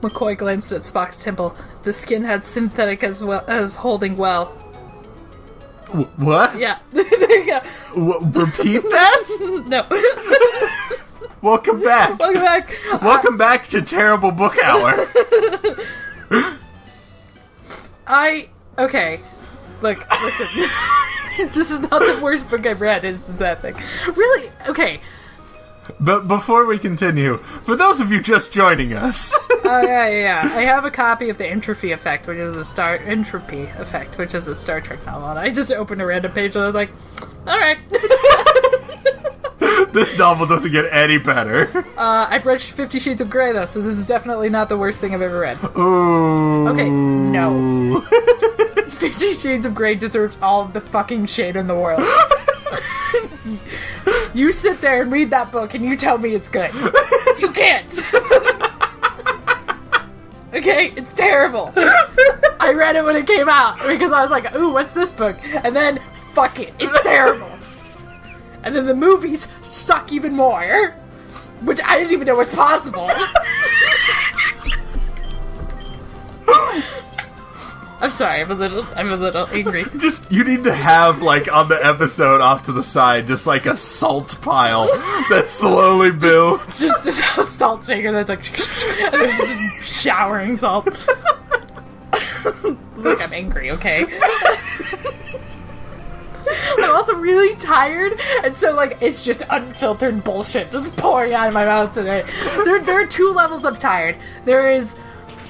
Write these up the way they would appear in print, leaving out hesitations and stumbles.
McCoy glanced at Spock's temple. The skin had synthetic as well as holding well. What? Yeah. There you go. Repeat that? No. Welcome back. Welcome back. Welcome back to Terrible Book Hour. Okay. Look, listen. This is not the worst book I've read, is that thing. Really? Okay. But before we continue, for those of you just joining us... Oh, yeah. I have a copy of the Entropy Effect, which is a Star Trek novel, and I just opened a random page and I was like, alright. This novel doesn't get any better. I've read 50 Shades of Grey, though, so this is definitely not the worst thing I've ever read. Ooh. Okay, no. 50 Shades of Grey deserves all of the fucking shade in the world. You sit there and read that book and you tell me it's good. You can't. Okay, it's terrible. I read it when it came out because I was like, ooh, what's this book? And then, fuck it, it's terrible. And then the movies suck even more, which I didn't even know was possible. I'm sorry, I'm a little angry. Just, you need to have, like, on the episode off to the side, just like a salt pile that slowly builds. Just a salt shaker that's like, and then just showering salt. Look, I'm angry, okay? I'm also really tired, and so, like, it's just unfiltered bullshit just pouring out of my mouth today. There are two levels of tired. There is...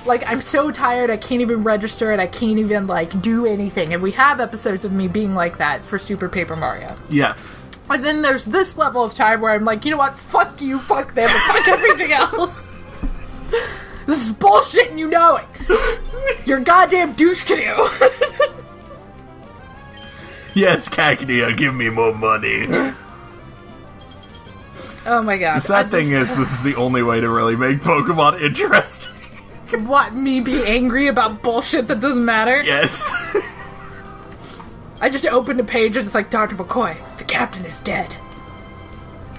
Like, I'm so tired, I can't even register it, I can't even, like, do anything. And we have episodes of me being like that for Super Paper Mario. Yes. And then there's this level of tired where I'm like, you know what, fuck you, fuck them, and fuck everything else. This is bullshit and you know it. You're a goddamn douche canoe. Yes, Cacnea, give me more money. Oh my god. The sad thing is, this is the only way to really make Pokemon interesting. What, me be angry about bullshit that doesn't matter? Yes. I just opened a page and it's like, Dr. McCoy, the captain is dead.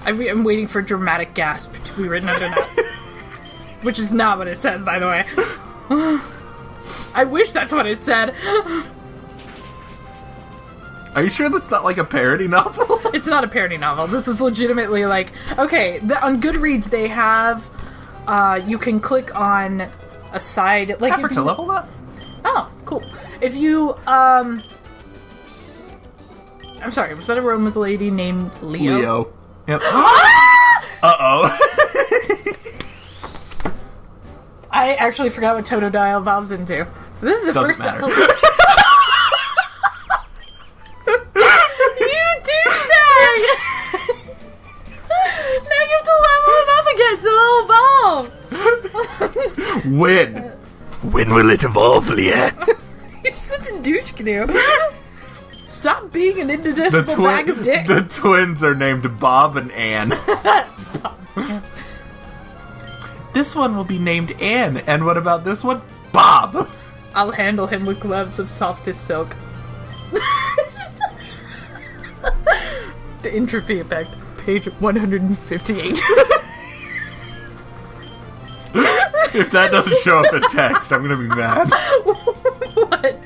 I'm waiting for a dramatic gasp to be written under that. Which is not what it says, by the way. I wish that's what it said. Are you sure that's not like a parody novel? It's not a parody novel. This is legitimately like... Okay, on Goodreads they have... you can click on... a side, like Africa, level up. Oh, cool. If you, I'm sorry, was that a Romance lady named Leo? Leo. Yep. Uh-oh. I actually forgot what Totodile evolves into. This is the Doesn't first matter. You douchebag! Now you have to level him up again, so he'll evolve! When? When will it evolve, Leah? You're such a douche canoe. Stop being an indigestible bag of dicks. The twins are named Bob and Ann. This one will be named Ann, and what about this one? Bob! I'll handle him with gloves of softest silk. The Entropy Effect, page 158. If that doesn't show up in text, I'm gonna be mad. What?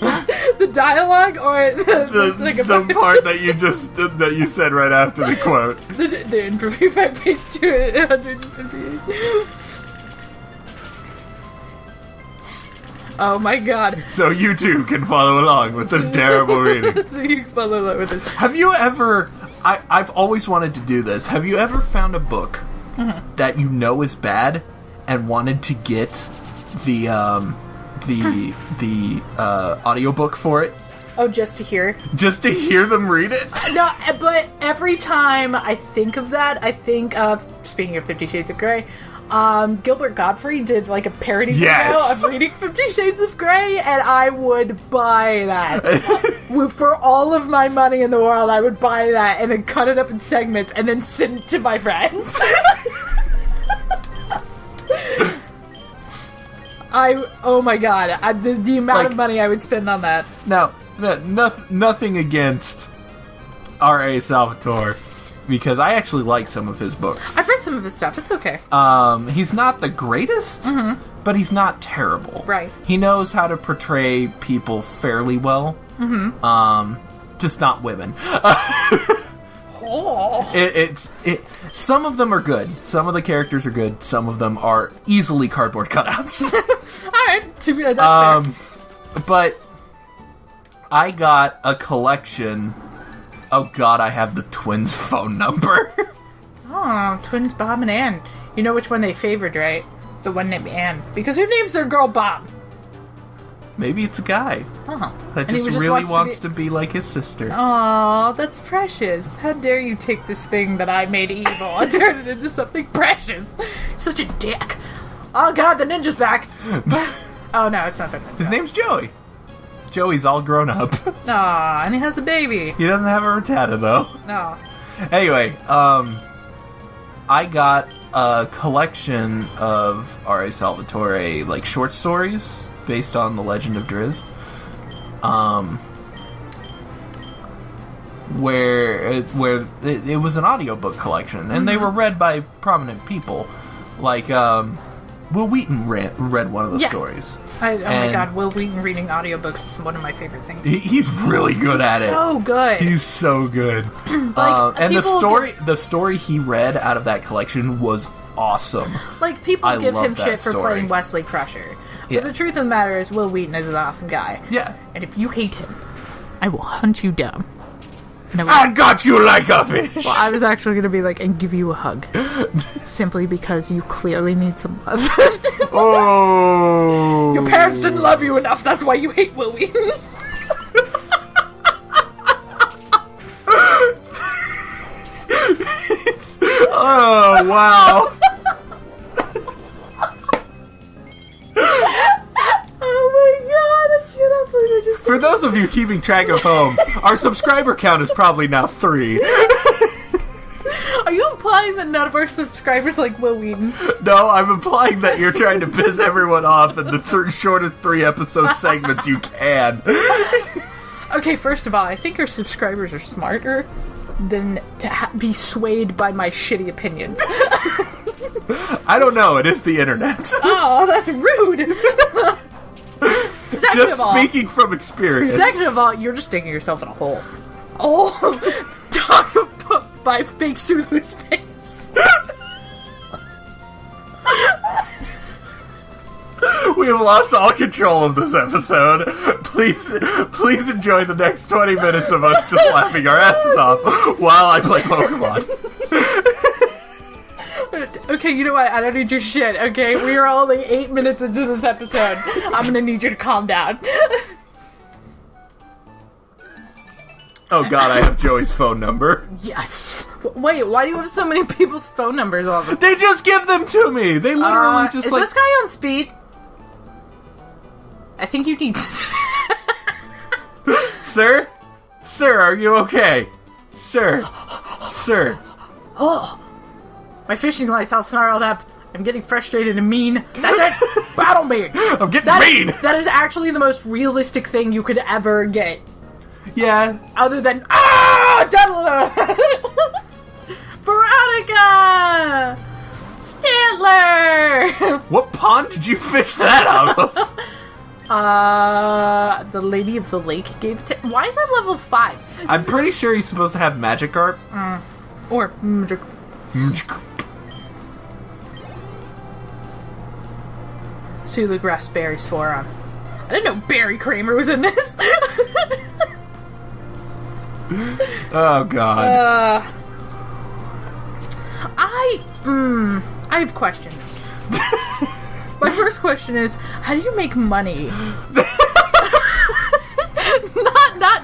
The dialogue or the part that you said right after the quote? The Entropy Effect, page 258. Oh my god. So you too can follow along with this terrible reading. So you can follow along with this. Have you ever... I've always wanted to do this. Have you ever found a book that you know is bad and wanted to get the audiobook for it? Oh, just to hear? Just to hear them read it? No, but every time I think of that, I think of, speaking of 50 Shades of Grey, Gilbert Gottfried did like a parody video of reading 50 Shades of Grey, and I would buy that. For all of my money in the world, I would buy that and then cut it up in segments and then send it to my friends. Oh my god, the amount of money I would spend on that. Now, nothing against R.A. Salvatore, because I actually like some of his books. I've read some of his stuff. It's okay. He's not the greatest, but he's not terrible. Right. He knows how to portray people fairly well. Just not women. Some of them are good. Some of the characters are good. Some of them are easily cardboard cutouts. Alright, that's fair. But I got a collection. Oh god, I have the twins' phone number. Oh, twins Bob and Ann. You know which one they favored, right? The one named Ann. Because who names their girl Bob? Maybe it's a guy. Oh. That just really wants to be like his sister. Aw, that's precious. How dare you take this thing that I made evil and turn it into something precious? Such a dick. Oh god, the ninja's back. Oh no, it's not the ninja. His name's Joey. Joey's all grown up. Aw, and he has a baby. He doesn't have a Rattata, though. No. Anyway, I got a collection of R.A. Salvatore, like, short stories based on The Legend of Driz. Where it was an audiobook collection, and they were read by prominent people. Like, Will Wheaton read one of the stories. Oh my god, Will Wheaton reading audiobooks is one of my favorite things. He's really good at it. So good. He's so good. And the story he read out of that collection was awesome. Like, people give him shit for playing Wesley Crusher. Yeah. But the truth of the matter is, Will Wheaton is an awesome guy. Yeah. And if you hate him, I will hunt you down. I got you like a fish! Well, I was actually going to be like, and give you a hug. Simply because you clearly need some love. Oh! Your parents didn't love you enough, that's why you hate Will Wheaton. Oh, wow. For those of you keeping track at home, our subscriber count is probably now 3. Are you implying that none of our subscribers like Will Wheaton? No, I'm implying that you're trying to piss everyone off in the shortest 3-episode segments you can. Okay, first of all, I think our subscribers are smarter than to be swayed by my shitty opinions. I don't know, it is the internet. Oh, that's rude! Just speaking from experience. Second of all, you're just digging yourself in a hole. Oh, talk about my fake Sulu's face. We have lost all control of this episode. Please enjoy the next 20 minutes of us just laughing our asses off while I play Pokemon. Okay, you know what? I don't need your shit, okay? We are only 8 minutes into this episode. I'm gonna need you to calm down. Oh god, I have Joey's phone number. Yes. Wait, why do you have so many people's phone numbers all the time? They just give them to me! They literally just is this guy on speed? I think you need to... Sir? Sir, are you okay? Sir. Sir. Oh. My fishing light's all snarled up. I'm getting frustrated and mean. That's it! Battle me! I'm getting mean! That is actually the most realistic thing you could ever get. Yeah. Other than... Veronica! Stantler! What pond did you fish that out of? The Lady of the Lake gave it to... Why is that level 5? I'm pretty sure he's supposed to have Magikarp. Or Magic... Sulu grasped Barry's forearm. I didn't know Barry Kramer was in this. Oh god. I have questions. My first question is, how do you make money?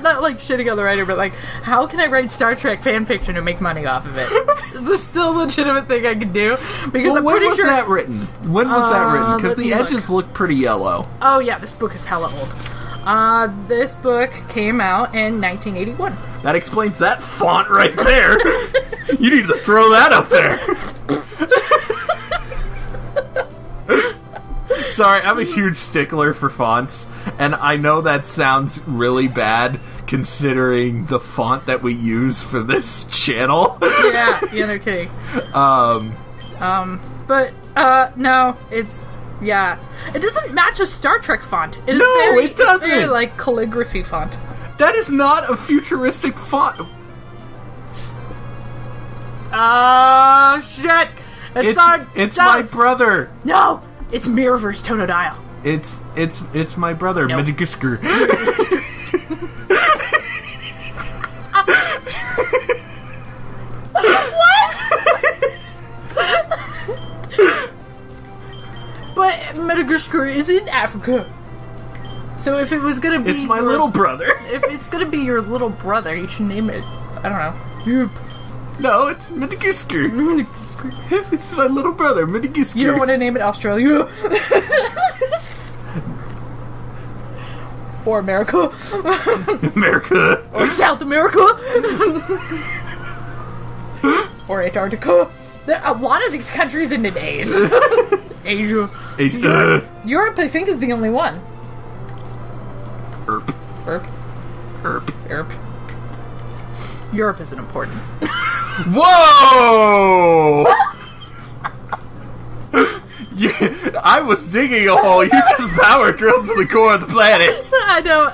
Not like shitting on the writer, but like, how can I write Star Trek fanfiction and make money off of it? Is this still a legitimate thing I can do? Because I'm pretty sure... When was that written? When was that written? Because the edges look pretty yellow. Oh yeah, this book is hella old. This book came out in 1981. That explains that font right there. You need to throw that up there. Sorry, I'm a huge stickler for fonts, and I know that sounds really bad, considering the font that we use for this channel. Yeah, no kidding. No, it's... Yeah. It doesn't match a Star Trek font. It doesn't. It's very, like, calligraphy font. That is not a futuristic font. Shit! It's my brother. No! It's Mirrorverse Totodile. It's my brother, Nope. Madagascar. But Madagascar is in Africa. So if it was gonna be... It's my little brother. If it's gonna be your little brother, you should name it... I don't know. Europe. No, it's Madagascar. It's my little brother, Madagascar. You don't want to name it Australia? Or America? America. Or South America? Or Antarctica? A lot of these countries end in A's. Asia. Europe, I think, is the only one. Erp. Europe isn't important. Whoa! Yeah, I was digging a hole. You just power drilled to the core of the planet. I know.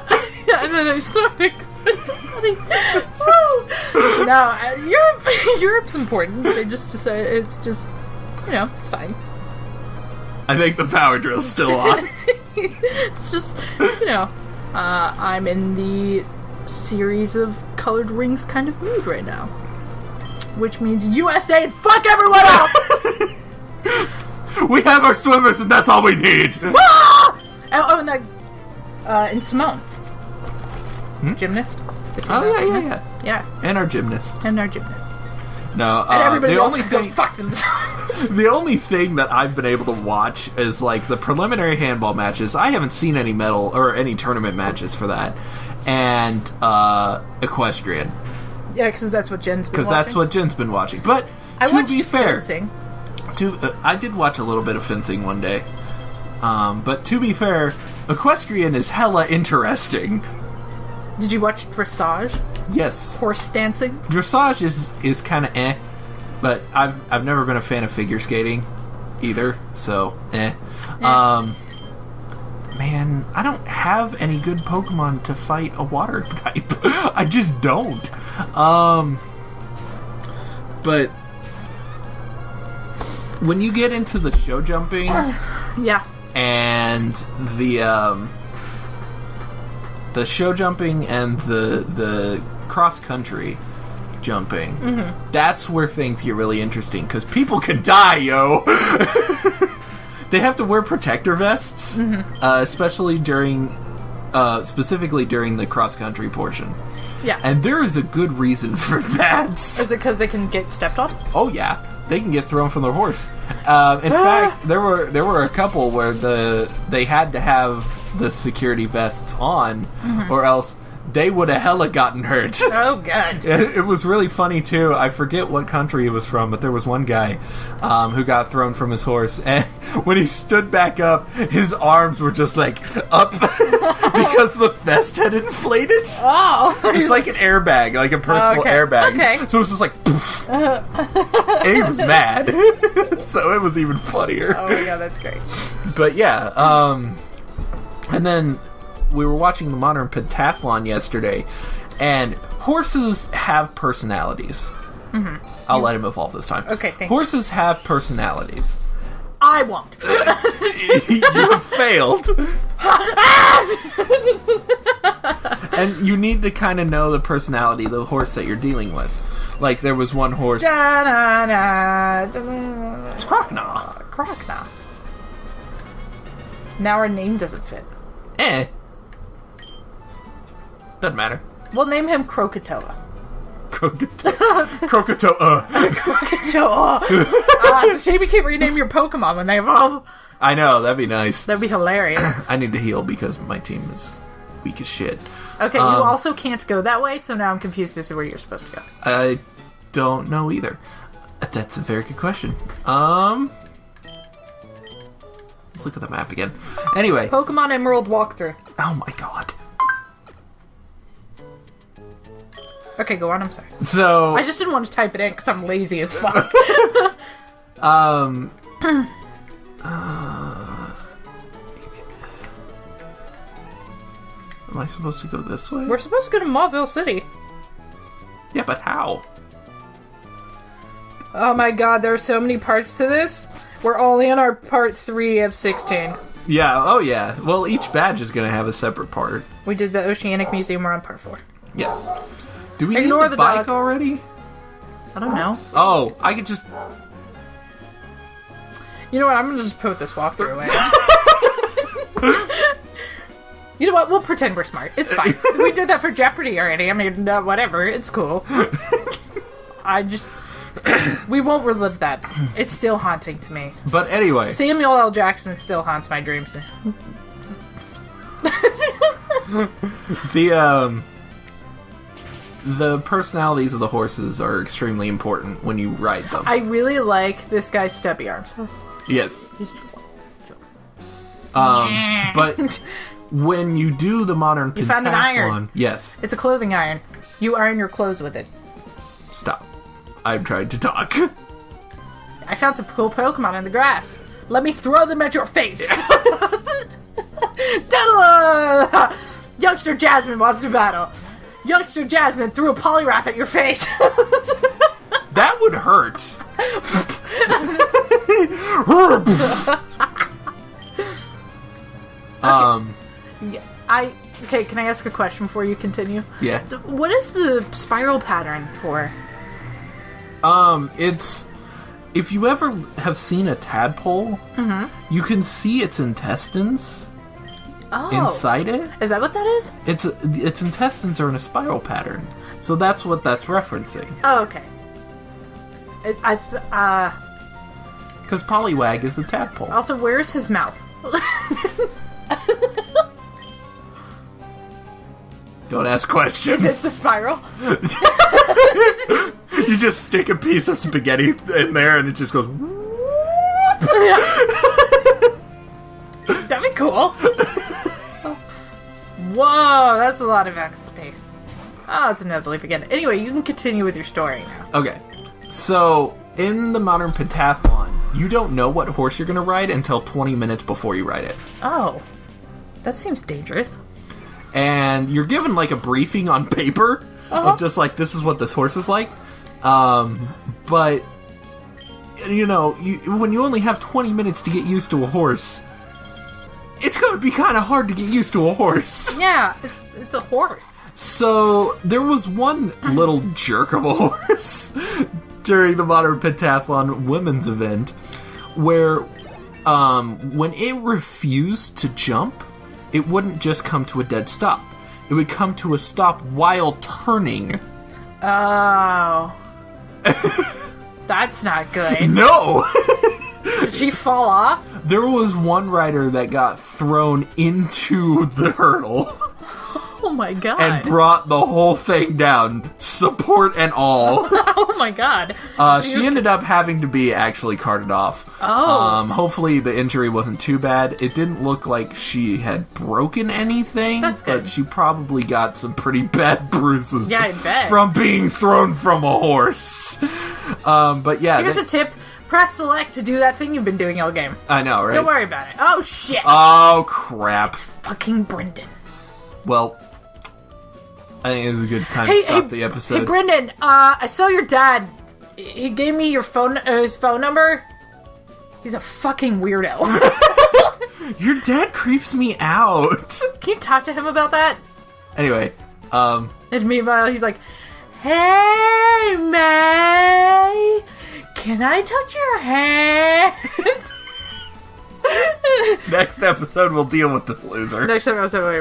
It's so funny. Woo! No, Europe's important. They just decide it's just, it's fine. I think the power drill's still on. It's just, I'm in the series of colored rings kind of mood right now. Which means USA and fuck everyone else! We have our swimmers and that's all we need! Ah! And Simone. Gymnast. Yeah. And our gymnasts. No, and everybody the else only can thing, go fuck themselves. the only thing that I've been able to watch is like the preliminary handball matches. I haven't seen any medal or any tournament matches for that, and equestrian. Yeah, because that's what Jen's been watching. Because that's what Jen's been watching. But to be fair, I did watch a little bit of fencing one day. But to be fair, equestrian is hella interesting. Did you watch dressage? Yes. Horse dancing? Dressage is kind of but I've never been a fan of figure skating either, so Man, I don't have any good Pokemon to fight a water type. I just don't. But when you get into the show jumping, yeah, and the show jumping and the cross country jumping, that's where things get really interesting because people can die, yo. They have to wear protector vests, especially specifically during the cross country portion. Yeah, and there is a good reason for that. Is it because they can get stepped on? Oh yeah, they can get thrown from their horse. In fact, there were a couple where they had to have the security vests on, or else they would have hella gotten hurt. Oh, God. It was really funny, too. I forget what country he was from, but there was one guy who got thrown from his horse, and when he stood back up, his arms were just, like, up because the vest had inflated. Oh. It's like an airbag, like a personal airbag. Okay. So it was just like, poof. And he was mad. So it was even funnier. Oh, my God, that's great. But, yeah, and then we were watching the Modern Pentathlon yesterday, and horses have personalities. I'll let him evolve this time. Okay, thank Horses have personalities. I won't. You have failed. And you need to kind of know the personality of the horse that you're dealing with. Like, there was one horse... It's Croconaw. Croconaw. Now our name doesn't fit. Doesn't matter. We'll name him Krakatoa. Krakatoa. Krakatoa. It's a shame you can't rename your Pokemon when they evolve. I know, that'd be nice. That'd be hilarious. I need to heal because my team is weak as shit. Okay, you also can't go that way, so now I'm confused as to where you're supposed to go. I don't know either. That's a very good question. Let's look at the map again. Anyway. Pokemon Emerald walkthrough. Oh my god. Okay, go on. I'm sorry. So I just didn't want to type it in because I'm lazy as fuck. Am I supposed to go this way? We're supposed to go to Mauville City. Yeah, but how? Oh my god, there are so many parts to this. We're only on our part 3 of 16. Yeah, oh yeah. Well, each badge is going to have a separate part. We did the Oceanic Museum, we're on part 4. Yeah. Do we Ignore need the bike dog. already? I don't know. Oh, I could just... You know what, I'm gonna just put this walkthrough away. You know what, we'll pretend we're smart. It's fine. We did that for Jeopardy already. I mean, whatever, it's cool. We won't relive that. It's still haunting to me. But anyway. Samuel L. Jackson still haunts my dreams. The personalities of the horses are extremely important when you ride them. I really like this guy's stubby arms. Yes. But when you do the modern You found an iron. Yes. It's a clothing iron. You iron your clothes with it. Stop. I've tried to talk. I found some cool Pokemon in the grass. Let me throw them at your face. Ta-da! Youngster Jasmine wants to battle. Youngster Jasmine threw a Poliwrath at your face. That would hurt. Okay, can I ask a question before you continue? Yeah. What is the spiral pattern for? It's... If you ever have seen a tadpole, you can see its intestines inside it. Is that what that is? Its intestines are in a spiral pattern. So that's what that's referencing. Oh, okay. Because Poliwag is a tadpole. Also, where's his mouth? Don't ask questions. Is it the spiral? You just stick a piece of spaghetti in there and it just goes... That'd be cool. Whoa, that's a lot of XP. Oh, it's a nose-leaf again. Anyway, you can continue with your story now. Okay. So, in the modern pentathlon, you don't know what horse you're going to ride until 20 minutes before you ride it. Oh. That seems dangerous. And you're given, like, a briefing on paper of just, like, this is what this horse is like. But, you know, when you only have 20 minutes to get used to a horse, it's going to be kind of hard to get used to a horse. Yeah, it's a horse. So, there was one little jerk of a horse during the Modern Pentathlon women's event where, when it refused to jump, it wouldn't just come to a dead stop. It would come to a stop while turning. Oh. That's not good. No! Did she fall off? There was one rider that got thrown into the hurdle. Oh my god. And brought the whole thing down, support and all. Oh my god. She ended up having to be actually carted off. Oh. Hopefully the injury wasn't too bad. It didn't look like she had broken anything. That's good. But she probably got some pretty bad bruises. Yeah, I bet. From being thrown from a horse. But yeah. Here's a tip. Press select to do that thing you've been doing all game. I know, right? Don't worry about it. Oh, shit. Oh, crap. Fucking Brendan. Well, I think it's a good time to stop the episode. Hey, Brendan, I saw your dad. He gave me your his phone number. He's a fucking weirdo. Your dad creeps me out. Can you talk to him about that? Anyway, And meanwhile, he's like, hey, May, can I touch your hand? Next episode, we'll deal with this loser. Next episode, we'll be